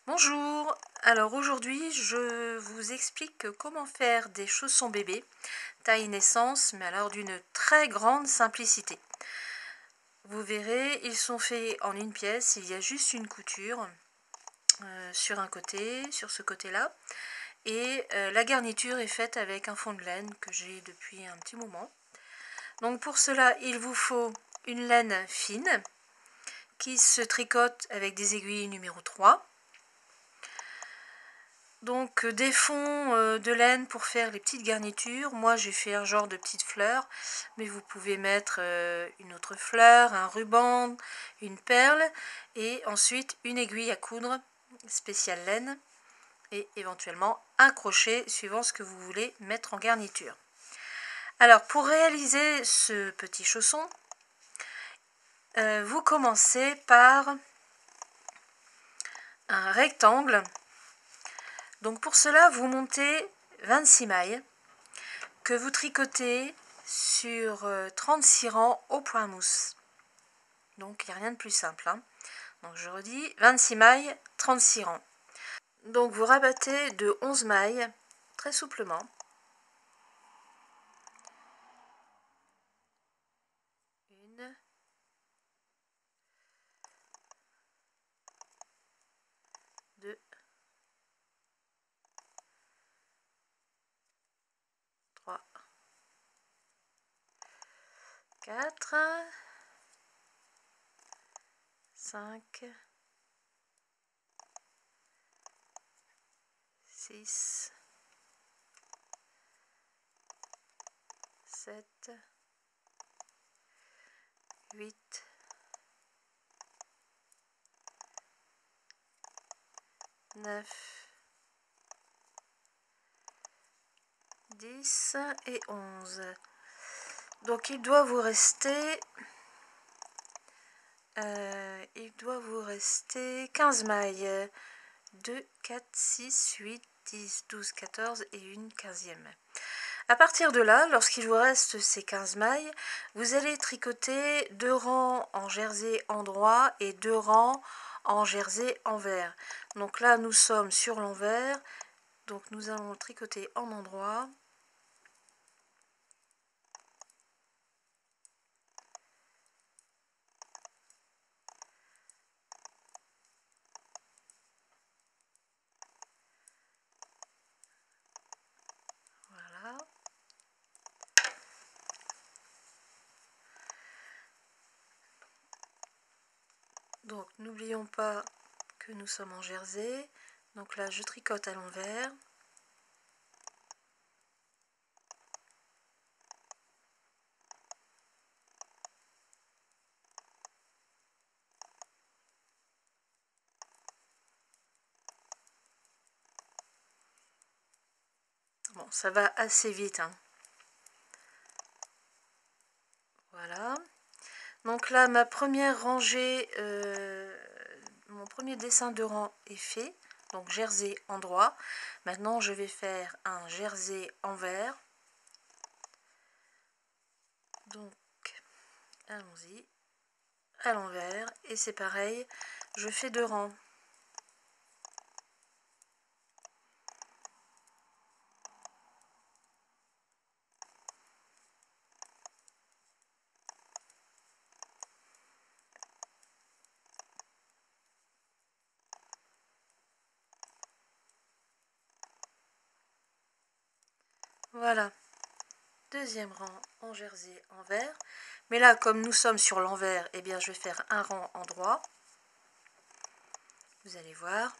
Bonjour, alors aujourd'hui je vous explique comment faire des chaussons bébés taille naissance, mais alors d'une très grande simplicité. Vous verrez, ils sont faits en une pièce, il y a juste une couture sur un côté, sur ce côté-là, et la garniture est faite avec un fond de laine que j'ai depuis un petit moment. Donc pour cela, il vous faut une laine fine qui se tricote avec des aiguilles numéro 3. Donc des fonds de laine pour faire les petites garnitures. Moi j'ai fait un genre de petites fleurs, mais vous pouvez mettre une autre fleur, un ruban, une perle, et ensuite une aiguille à coudre spéciale laine, et éventuellement un crochet suivant ce que vous voulez mettre en garniture. Alors pour réaliser ce petit chausson, vous commencez par un rectangle. Donc pour cela, vous montez 26 mailles que vous tricotez sur 36 rangs au point mousse. Donc il n'y a rien de plus simple. Donc je redis, 26 mailles, 36 rangs. Donc vous rabattez de 11 mailles très souplement. Une, deux, trois, quatre, 5, 6, 7, 8, 9, 10 et 11. Donc il doit vous rester 15 mailles. 2, 4, 6, 8, 10, 12, 14 et une 15e. À partir de là, lorsqu'il vous reste ces 15 mailles, vous allez tricoter 2 rangs en jersey endroit et 2 rangs en jersey envers. Donc là, nous sommes sur l'envers, donc nous allons tricoter en endroit. Voilà. Donc n'oublions pas que nous sommes en jersey. Donc là, je tricote à l'envers. Bon, ça va assez vite, Voilà. Donc là, ma première rangée, mon premier dessin de rang est fait. Donc jersey endroit. Maintenant, je vais faire un jersey envers. Donc, allons-y. À l'envers. Et c'est pareil, je fais 2 rangs. Voilà. Deuxième rang en jersey envers. Mais là, comme nous sommes sur l'envers, eh bien, je vais faire un rang en droit. Vous allez voir.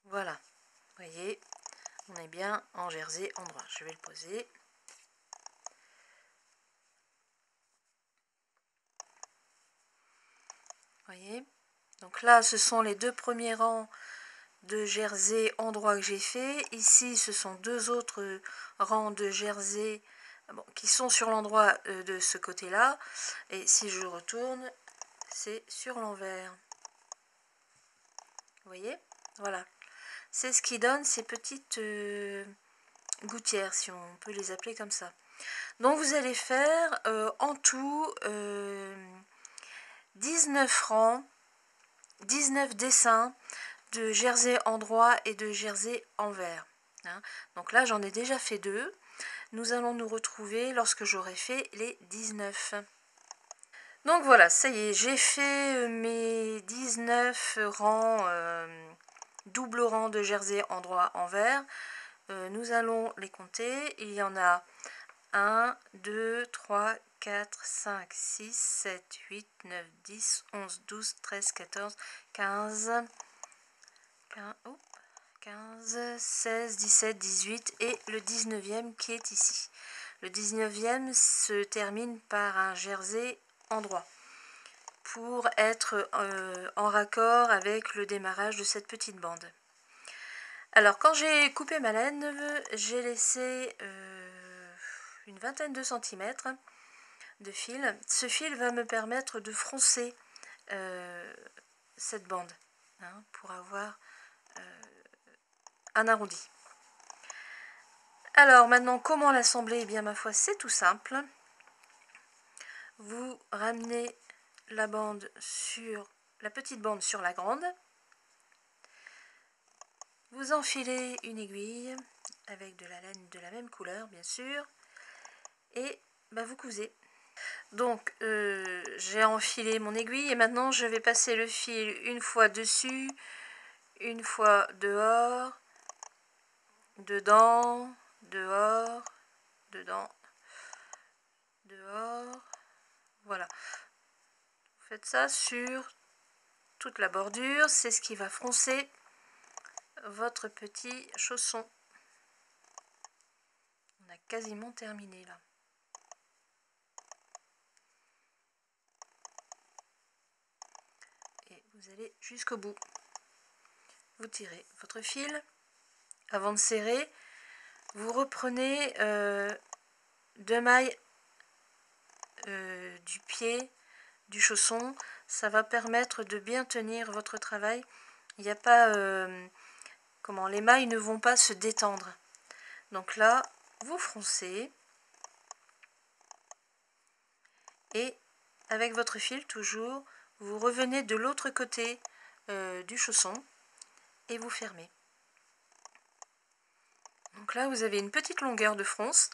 Voilà. Vous voyez, on est bien en jersey endroit. Je vais le poser. Voyez, donc là ce sont les 2 premiers rangs de jersey endroit que j'ai fait. Ici ce sont 2 autres rangs de jersey bon, qui sont sur l'endroit de ce côté-là. Et si je retourne, c'est sur l'envers. Vous voyez? Voilà. C'est ce qui donne ces petites gouttières, si on peut les appeler comme ça. Donc vous allez faire en tout 19 rangs, 19 dessins de jersey endroit et de jersey envers. Hein. Donc là j'en ai déjà fait 2. Nous allons nous retrouver lorsque j'aurai fait les 19. Donc voilà, ça y est, j'ai fait mes 19 rangs, double rang de jersey endroit envers. Nous allons les compter. Il y en a 1, 2, 3, 4, 5, 6, 7, 8, 9, 10, 11, 12, 13, 14, 15, 16, 17, 18 et le 19e qui est ici. Le 19e se termine par un jersey endroit pour être en raccord avec le démarrage de cette petite bande. Alors quand j'ai coupé ma laine, j'ai laissé une vingtaine de centimètres de fil. Ce fil va me permettre de froncer cette bande hein, pour avoir un arrondi. Alors maintenant comment l'assembler? Eh bien ma foi c'est tout simple. Vous ramenez la bande sur la petite bande sur la grande. Vous enfilez une aiguille avec de la laine de la même couleur bien sûr et vous cousez. Donc j'ai enfilé mon aiguille et maintenant je vais passer le fil une fois dessus, une fois dehors, dedans, dehors, dedans, dehors. Voilà. Vous faites ça sur toute la bordure, c'est ce qui va froncer votre petit chausson. On a quasiment terminé là. Et vous allez jusqu'au bout. Vous tirez votre fil. Avant de serrer, vous reprenez 2 mailles du pied du chausson. Ça va permettre de bien tenir votre travail. Il n'y a pas... les mailles ne vont pas se détendre. Donc là, vous froncez. Et avec votre fil toujours, vous revenez de l'autre côté du chausson et vous fermez. Donc là, vous avez une petite longueur de fronce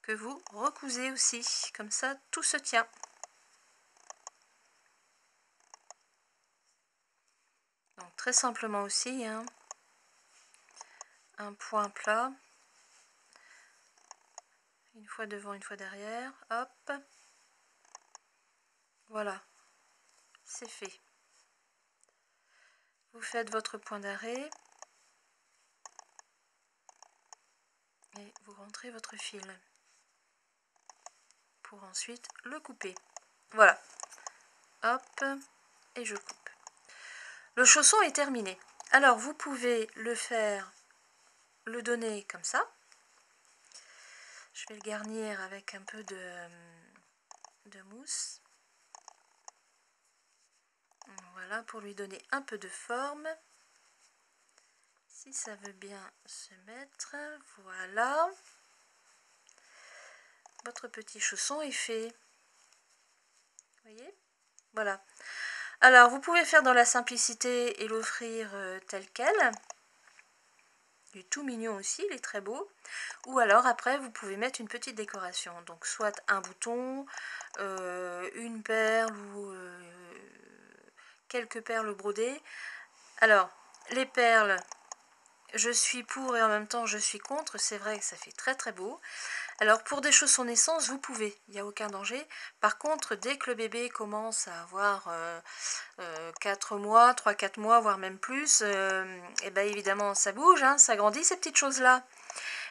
que vous recousez aussi. Comme ça, tout se tient. Donc très simplement aussi, hein, un point plat. Une fois devant, une fois derrière. Hop. Voilà. C'est fait. Vous faites votre point d'arrêt. Et vous rentrez votre fil. Pour ensuite le couper. Voilà. Hop. Et je coupe. Le chausson est terminé. Alors vous pouvez le faire, le donner comme ça. Je vais le garnir avec un peu de mousse. Voilà, pour lui donner un peu de forme. Si ça veut bien se mettre, voilà. Votre petit chausson est fait. Vous voyez? Voilà. Alors, vous pouvez faire dans la simplicité et l'offrir tel quel. Il est tout mignon aussi, il est très beau. Ou alors, après, vous pouvez mettre une petite décoration. Donc, soit un bouton, une perle ou quelques perles brodées. Alors, les perles, je suis pour et en même temps je suis contre. C'est vrai que ça fait très très beau. Alors pour des chaussons naissance, vous pouvez, il n'y a aucun danger. Par contre, dès que le bébé commence à avoir 4 mois, 3-4 mois, voire même plus, et bien évidemment ça bouge, hein, ça grandit ces petites choses-là.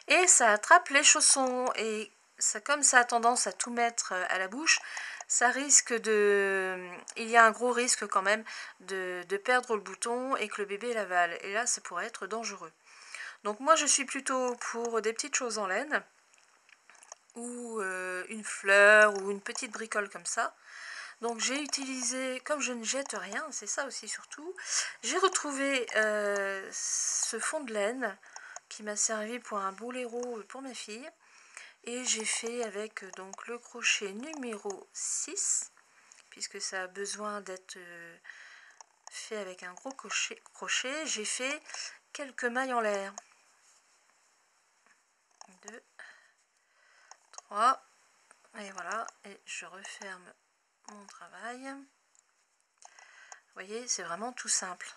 Et ça attrape les chaussons. Et ça, comme ça a tendance à tout mettre à la bouche, ça risque de... Il y a un gros risque quand même de perdre le bouton et que le bébé l'avale. Et là, ça pourrait être dangereux. Donc moi je suis plutôt pour des petites choses en laine, ou une fleur, ou une petite bricole comme ça. Donc j'ai utilisé, comme je ne jette rien, c'est ça aussi surtout, j'ai retrouvé ce fond de laine qui m'a servi pour un boléro pour ma fille. Et j'ai fait avec donc le crochet numéro 6, puisque ça a besoin d'être fait avec un gros crochet. J'ai fait quelques mailles en l'air. 2, 3, et voilà, et je referme mon travail. Vous voyez, c'est vraiment tout simple.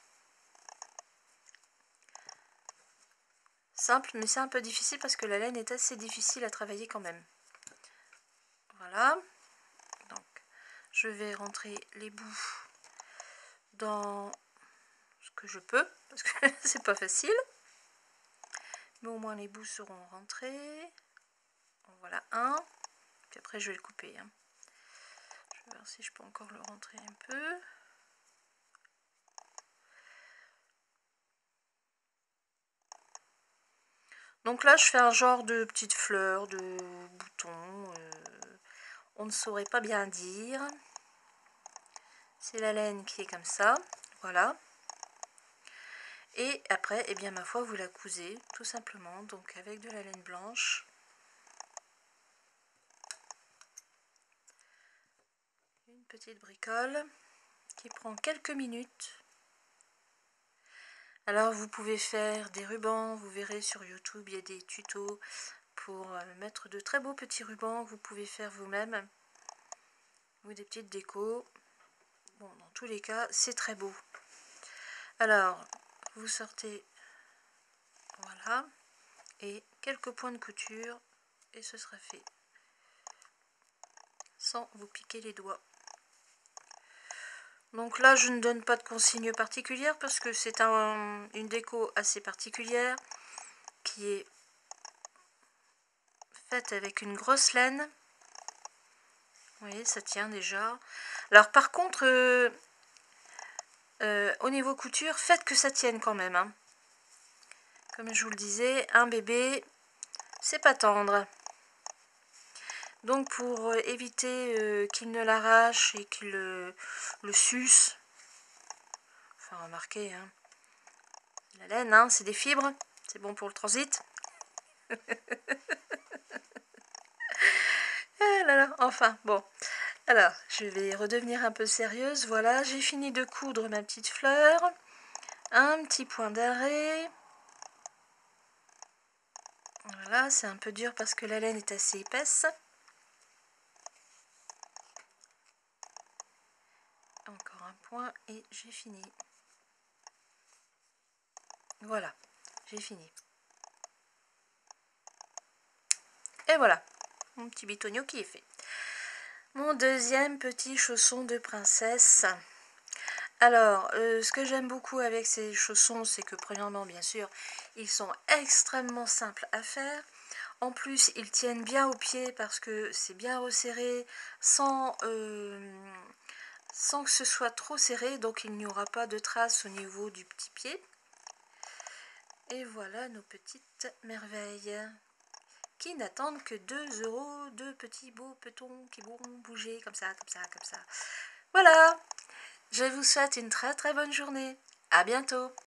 Simple, mais c'est un peu difficile parce que la laine est assez difficile à travailler quand même. Voilà, donc je vais rentrer les bouts dans ce que je peux, parce que c'est pas facile. Mais au moins les bouts seront rentrés. Voilà un. Puis après je vais le couper. Hein. Je vais voir si je peux encore le rentrer un peu. Donc là je fais un genre de petite fleur, de bouton. On ne saurait pas bien dire. C'est la laine qui est comme ça. Voilà. Et après, eh bien ma foi, vous la cousez tout simplement. Donc avec de la laine blanche. Une petite bricole qui prend quelques minutes. Alors vous pouvez faire des rubans, vous verrez sur YouTube, il y a des tutos pour mettre de très beaux petits rubans que vous pouvez faire vous-même. Ou des petites décos. Bon, dans tous les cas, c'est très beau. Alors, vous sortez, voilà, et quelques points de couture, et ce sera fait. Sans vous piquer les doigts. Donc là, je ne donne pas de consigne particulière parce que c'est une déco assez particulière qui est faite avec une grosse laine. Vous voyez, ça tient déjà. Alors par contre, au niveau couture, faites que ça tienne quand même. Hein. Comme je vous le disais, un bébé, c'est pas tendre. Donc pour éviter qu'il ne l'arrache et qu'il le suce, enfin remarquez, hein, la laine, hein, c'est des fibres, c'est bon pour le transit. Ah là là, enfin, bon. Alors, je vais redevenir un peu sérieuse. Voilà, j'ai fini de coudre ma petite fleur. Un petit point d'arrêt. Voilà, c'est un peu dur parce que la laine est assez épaisse. Encore un point et j'ai fini. Voilà, j'ai fini. Et voilà, mon petit bitonio qui est fait. Mon deuxième petit chausson de princesse. Alors, ce que j'aime beaucoup avec ces chaussons, c'est que premièrement, bien sûr, ils sont extrêmement simples à faire. En plus, ils tiennent bien au pied parce que c'est bien resserré sans que ce soit trop serré. Donc, il n'y aura pas de traces au niveau du petit pied. Et voilà nos petites merveilles qui n'attendent que 2 €, deux petits beaux petons qui vont bouger comme ça, comme ça, comme ça. Voilà, je vous souhaite une très très bonne journée. À bientôt.